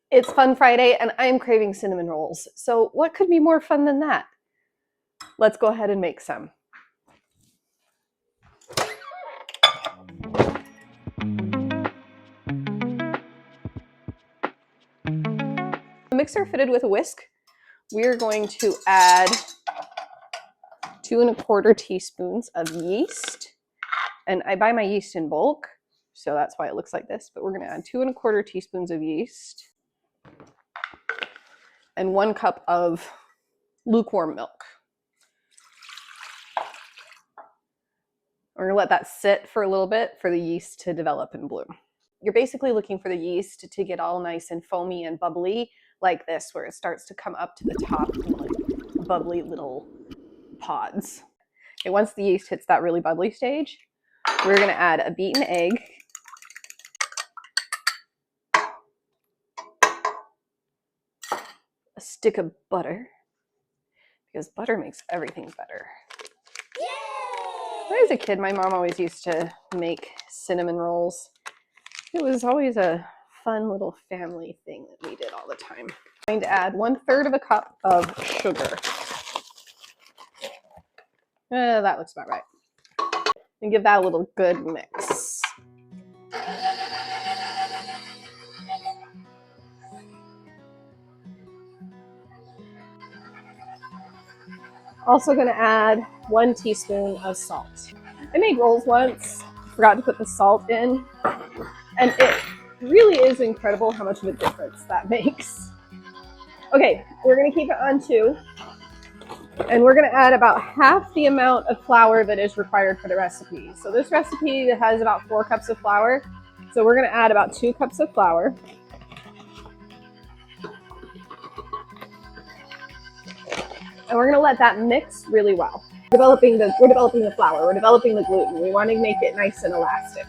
It's Fun Friday and I'm craving cinnamon rolls. So what could be more fun than that? Let's go ahead and make some. A mixer fitted with a whisk. We're going to add 2 1/4 teaspoons of yeast. And I buy my yeast in bulk, so that's why it looks like this. But we're going to add 2 1/4 teaspoons of yeast and 1 cup of lukewarm milk. We're going to let that sit for a little bit for the yeast to develop and bloom. You're basically looking for the yeast to get all nice and foamy and bubbly like this, where it starts to come up to the top in like bubbly little pods. Okay, once the yeast hits that really bubbly stage, we're going to add a beaten egg, a stick of butter, because butter makes everything better. Yay! When I was a kid, my mom always used to make cinnamon rolls. It was always a fun little family thing that we did all the time. I'm going to add 1/3 cup of sugar. That looks about right. And give that a little good mix. Also going to add 1 teaspoon of salt. I made rolls once, forgot to put the salt in, and it really is incredible how much of a difference that makes. Okay, we're going to keep it on 2, and we're going to add about half the amount of flour that is required for the recipe. So this recipe has about 4 cups of flour, so we're going to add about 2 cups of flour. And we're going to let that mix really well. We're developing the flour, we're developing the gluten. We want to make it nice and elastic.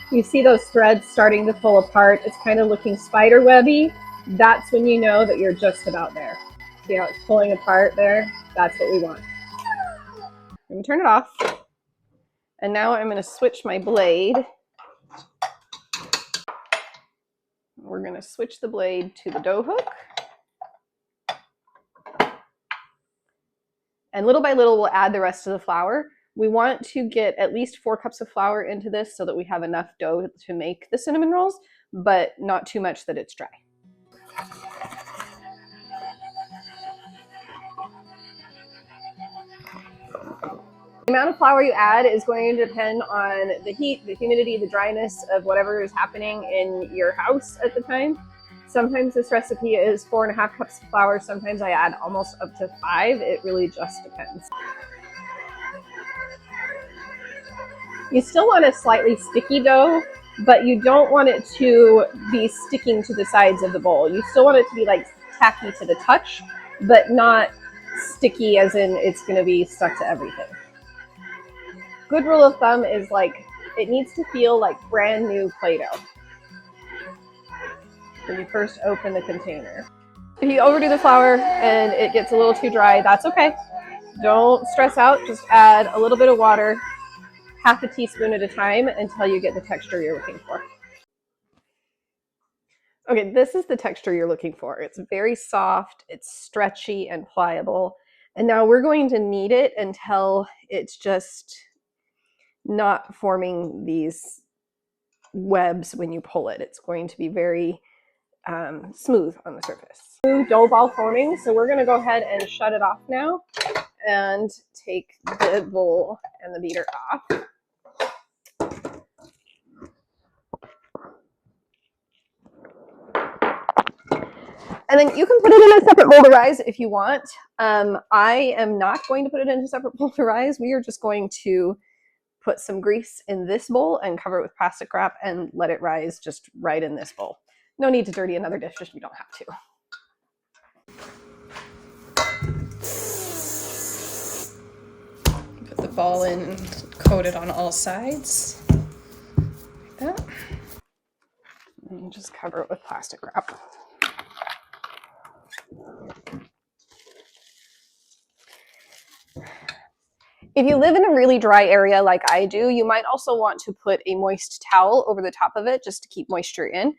You see those threads starting to pull apart. It's kind of looking spider webby. That's when you know that you're just about there. See how it's pulling apart there? That's what we want. I'm going to turn it off. And now I'm going to switch my blade. We're going to switch the blade to the dough hook. And little by little, we'll add the rest of the flour. We want to get at least 4 cups of flour into this so that we have enough dough to make the cinnamon rolls, but not too much that it's dry. The amount of flour you add is going to depend on the heat, the humidity, the dryness of whatever is happening in your house at the time. Sometimes this recipe is 4 1/2 cups of flour. Sometimes I add almost up to 5. It really just depends. You still want a slightly sticky dough, but you don't want it to be sticking to the sides of the bowl. You still want it to be like tacky to the touch, but not sticky as in it's going to be stuck to everything. Good rule of thumb is like it needs to feel like brand new Play-Doh when you first open the container. If you overdo the flour and it gets a little too dry, that's okay. Don't stress out. Just add a little bit of water, half a teaspoon at a time, until you get the texture you're looking for. Okay, this is the texture you're looking for. It's very soft, it's stretchy and pliable. And now we're going to knead it until it's just not forming these webs when you pull it. It's going to be very smooth on the surface. Dough ball forming, so we're going to go ahead and shut it off now and take the bowl and the beater off. And then you can put it in a separate bowl to rise if you want. I am not going to put it in a separate bowl to rise. We are just going to put some grease in this bowl and cover it with plastic wrap and let it rise just right in this bowl. No need to dirty another dish if you don't have to. Put the ball in and coat it on all sides, like that. And just cover it with plastic wrap. If you live in a really dry area like I do, you might also want to put a moist towel over the top of it just to keep moisture in.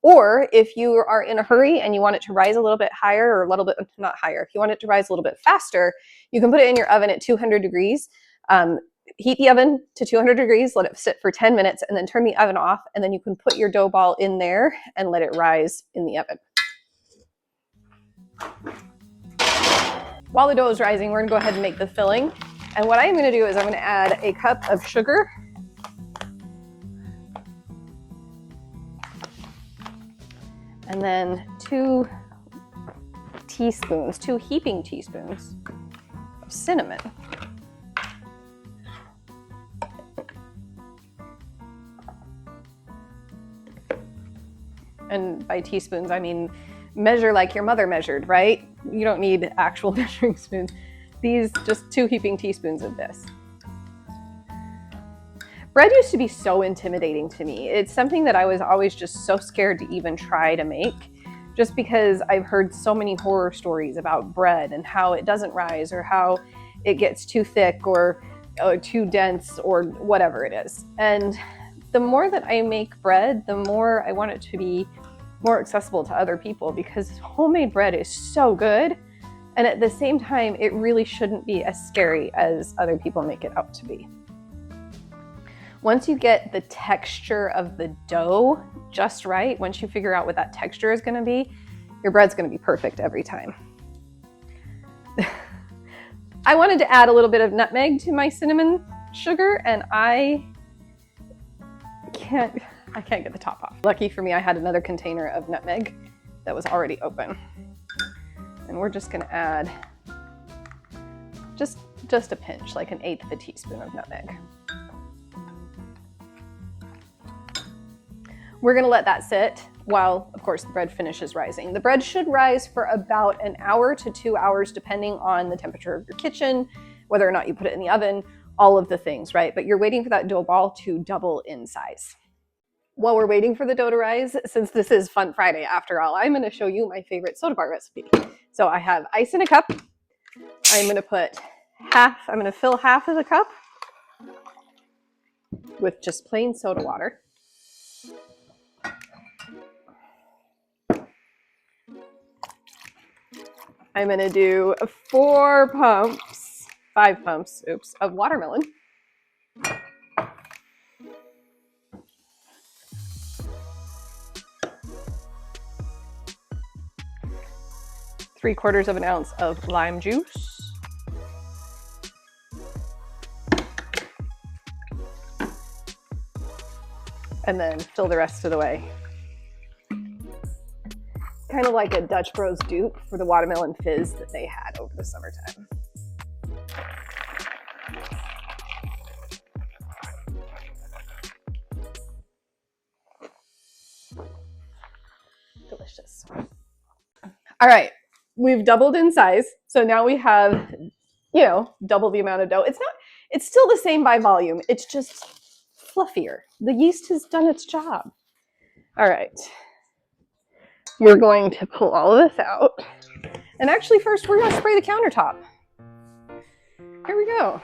Or if you are in a hurry and you want it to rise a little bit higher, or a little bit, not higher, if you want it to rise a little bit faster, you can put it in your oven at 200 degrees. Heat the oven to 200 degrees, let it sit for 10 minutes, and then turn the oven off, and then you can put your dough ball in there and let it rise in the oven. While the dough is rising, we're gonna go ahead and make the filling. And what I'm gonna do is I'm gonna add a cup of sugar, and then 2 heaping teaspoons of cinnamon. And by teaspoons, I mean measure like your mother measured, right? You don't need actual measuring spoons. These, just 2 heaping teaspoons of this. Bread used to be so intimidating to me. It's something that I was always just so scared to even try to make, just because I've heard so many horror stories about bread and how it doesn't rise, or how it gets too thick or too dense or whatever it is. And the more that I make bread, the more I want it to be more accessible to other people, because homemade bread is so good. And at the same time, it really shouldn't be as scary as other people make it out to be. Once you get the texture of the dough just right, once you figure out what that texture is gonna be, your bread's gonna be perfect every time. I wanted to add a little bit of nutmeg to my cinnamon sugar, and I can't get the top off. Lucky for me, I had another container of nutmeg that was already open. And we're just gonna add just a pinch, like 1/8 of a teaspoon of nutmeg. We're gonna let that sit while, of course, the bread finishes rising. The bread should rise for about 1 hour to 2 hours, depending on the temperature of your kitchen, whether or not you put it in the oven, all of the things, right? But you're waiting for that dough ball to double in size. While we're waiting for the dough to rise, since this is Fun Friday after all, I'm gonna show you my favorite soda bar recipe. So I have ice in a cup. I'm gonna fill half of the cup with just plain soda water. I'm gonna do 5 pumps, of watermelon. Three-quarters of an ounce of lime juice. And then fill the rest of the way. Kind of like a Dutch Bros dupe for the watermelon fizz that they had over the summertime. Delicious. All right, we've doubled in size. So now we have, double the amount of dough. It's still the same by volume. It's just fluffier. The yeast has done its job. All right. We're going to pull all of this out. And actually first we're gonna spray the countertop. Here we go.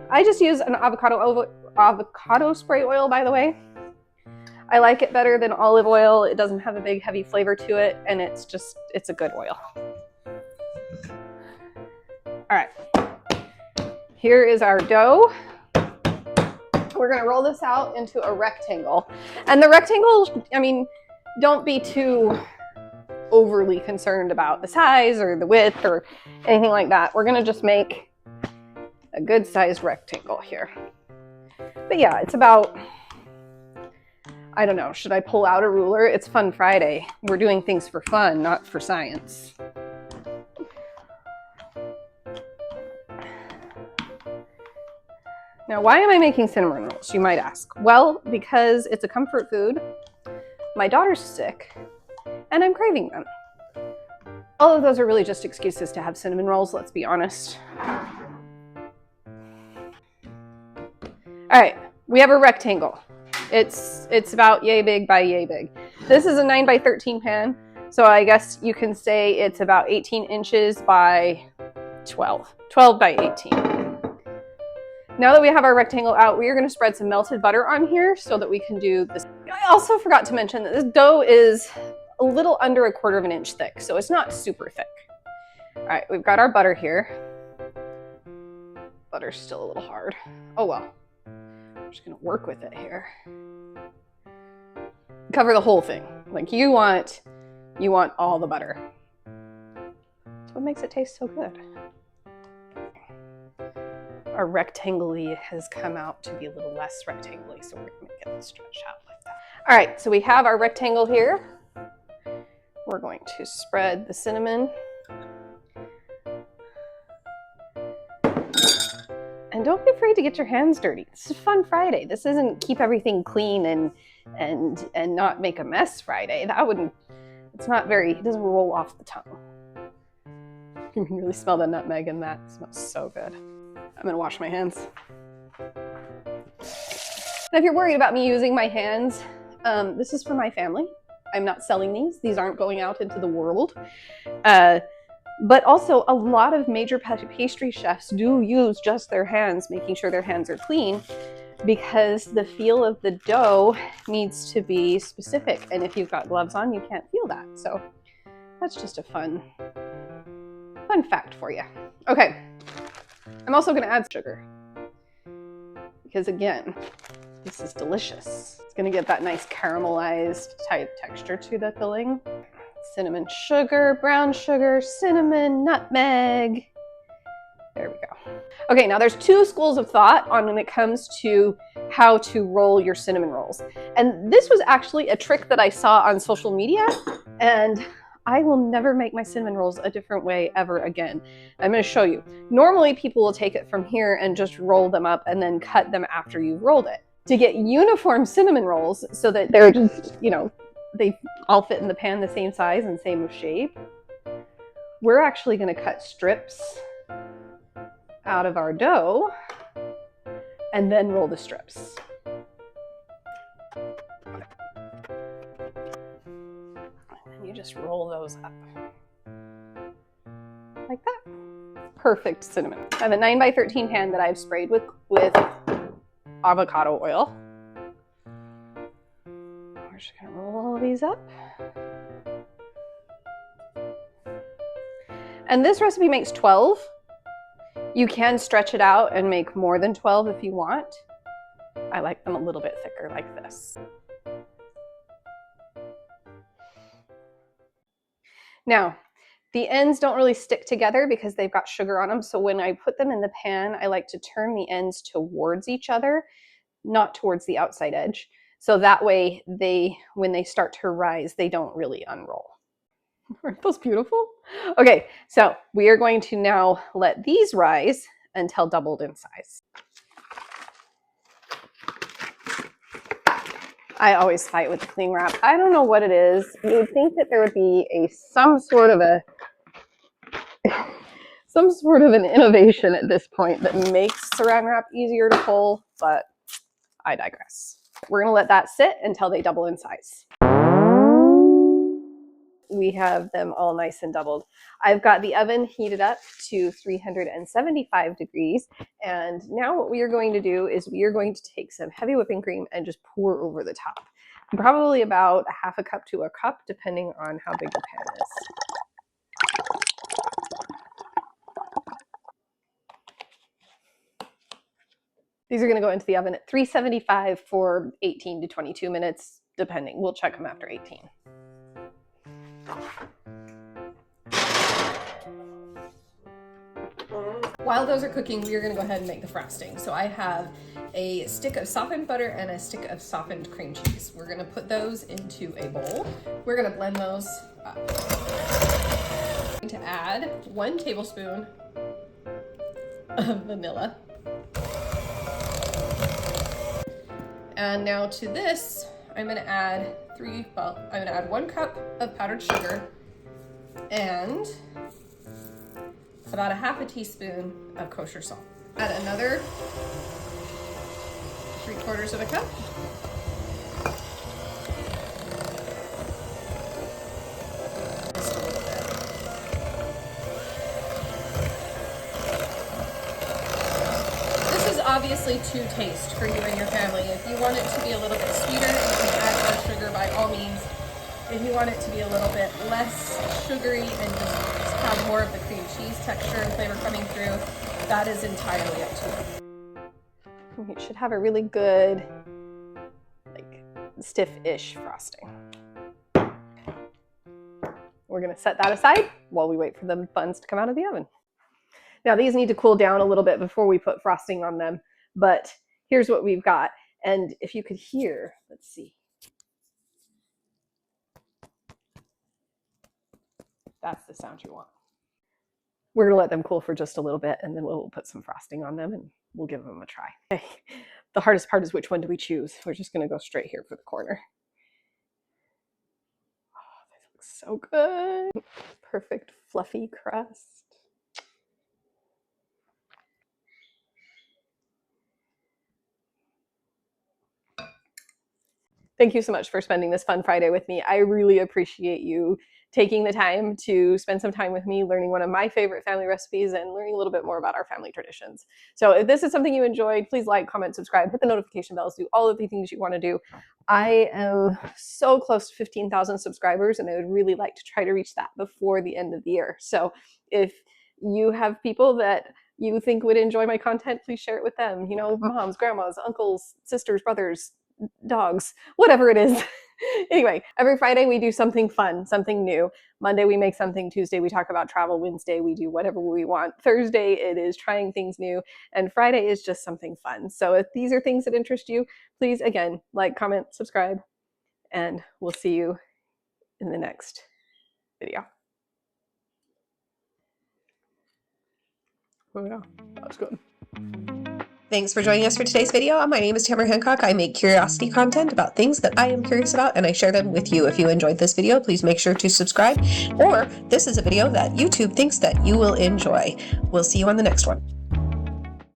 I just use an avocado spray oil, by the way. I like it better than olive oil. It doesn't have a big heavy flavor to it, and it's a good oil. All right, here is our dough. We're gonna roll this out into a rectangle. And the rectangle, don't be too overly concerned about the size or the width or anything like that. We're gonna just make a good sized rectangle here. But yeah, it's about, I don't know, should I pull out a ruler? It's Fun Friday. We're doing things for fun, not for science. Now, why am I making cinnamon rolls, you might ask? Well, because it's a comfort food. My daughter's sick, and I'm craving them. All of those are really just excuses to have cinnamon rolls, let's be honest. All right, we have a rectangle. It's about yay big by yay big. This is a 9 by 13 pan, so I guess you can say it's about 18 inches by 12 by 18. Now that we have our rectangle out, we are going to spread some melted butter on here so that we can do this. I also forgot to mention that this dough is a little under 1/4 inch thick, so it's not super thick. All right, we've got our butter here. Butter's still a little hard. Oh well, I'm just gonna work with it here. Cover the whole thing. Like you want all the butter. That's what makes it taste so good. Our rectangle has come out to be a little less rectangular, so we're gonna get it stretched out like that. All right, so we have our rectangle here. We're going to spread the cinnamon. And don't be afraid to get your hands dirty. This is Fun Friday. This isn't keep everything clean and not make a mess Friday. That wouldn't, it's not very, it doesn't roll off the tongue. You can really smell the nutmeg in that. It smells so good. I'm gonna wash my hands. And if you're worried about me using my hands, this is for my family. I'm not selling these. These aren't going out into the world. But also a lot of major pastry chefs do use just their hands, making sure their hands are clean, because the feel of the dough needs to be specific. And if you've got gloves on, you can't feel that. So that's just a fun fact for you. Okay, I'm also gonna add sugar because again, this is delicious. It's gonna get that nice caramelized type texture to the filling. Cinnamon sugar, brown sugar, cinnamon, nutmeg. There we go. Okay, now there's two schools of thought on when it comes to how to roll your cinnamon rolls. And this was actually a trick that I saw on social media, and I will never make my cinnamon rolls a different way ever again. I'm gonna show you. Normally people will take it from here and just roll them up and then cut them after you've rolled it. To get uniform cinnamon rolls so that they're just, you know, they all fit in the pan the same size and same shape, we're actually going to cut strips out of our dough and then roll the strips. And you just roll those up like that. Perfect cinnamon. I have a 9x13 pan that I've sprayed with avocado oil. We're just gonna roll all of these up. And this recipe makes 12. You can stretch it out and make more than 12 if you want. I like them a little bit thicker like this. Now, the ends don't really stick together because they've got sugar on them. So when I put them in the pan, I like to turn the ends towards each other, not towards the outside edge. So that way when they start to rise, they don't really unroll. Aren't those beautiful? Okay, so we are going to now let these rise until doubled in size. I always fight with the cling wrap. I don't know what it is. You would think that there would be some sort of an innovation at this point that makes saran wrap easier to pull, but I digress. We're gonna let that sit until they double in size. We have them all nice and doubled. I've got the oven heated up to 375 degrees. And now what we are going to do is we are going to take some heavy whipping cream and just pour over the top. Probably about a half a cup to a cup, depending on how big the pan is. These are going to go into the oven at 375 for 18 to 22 minutes, depending. We'll check them after 18. While those are cooking, we are going to go ahead and make the frosting. So I have a stick of softened butter and a stick of softened cream cheese. We're going to put those into a bowl. We're going to blend those up. I'm going to add 1 tablespoon of vanilla. And now to this, I'm going to add 1 cup of powdered sugar and about a half a teaspoon of kosher salt. Add another 3/4 of a cup. Just a little bit. This is obviously honestly to taste for you and your family. If you want it to be a little bit sweeter, you can add more sugar by all means. If you want it to be a little bit less sugary and just have more of the cream cheese texture and flavor coming through, that is entirely up to you. You should have a really good, like, stiff-ish frosting. We're gonna set that aside while we wait for the buns to come out of the oven. Now these need to cool down a little bit before we put frosting on them, but here's what we've got. And if you could hear, let's see. That's the sound you want. We're gonna let them cool for just a little bit and then we'll put some frosting on them and we'll give them a try. Okay. The hardest part is which one do we choose? We're just gonna go straight here for the corner. Oh, this looks so good. Perfect fluffy crust. Thank you so much for spending this fun Friday with me. I really appreciate you taking the time to spend some time with me, learning one of my favorite family recipes and learning a little bit more about our family traditions. So if this is something you enjoyed, please like, comment, subscribe, hit the notification bells, do all of the things you want to do. I am so close to 15,000 subscribers and I would really like to try to reach that before the end of the year. So if you have people that you think would enjoy my content, please share it with them. You know, moms, grandmas, uncles, sisters, brothers, dogs, whatever it is. Anyway, every Friday we do something fun, something new. Monday we make something, Tuesday we talk about travel, Wednesday we do whatever we want, Thursday it is trying things new, and Friday is just something fun. So if these are things that interest you, please again, like, comment, subscribe, and we'll see you in the next video. Oh yeah, that was good. Thanks for joining us for today's video. My name is Tamara Hancock. I make curiosity content about things that I am curious about, and I share them with you. If you enjoyed this video, please make sure to subscribe, or this is a video that YouTube thinks that you will enjoy. We'll see you on the next one.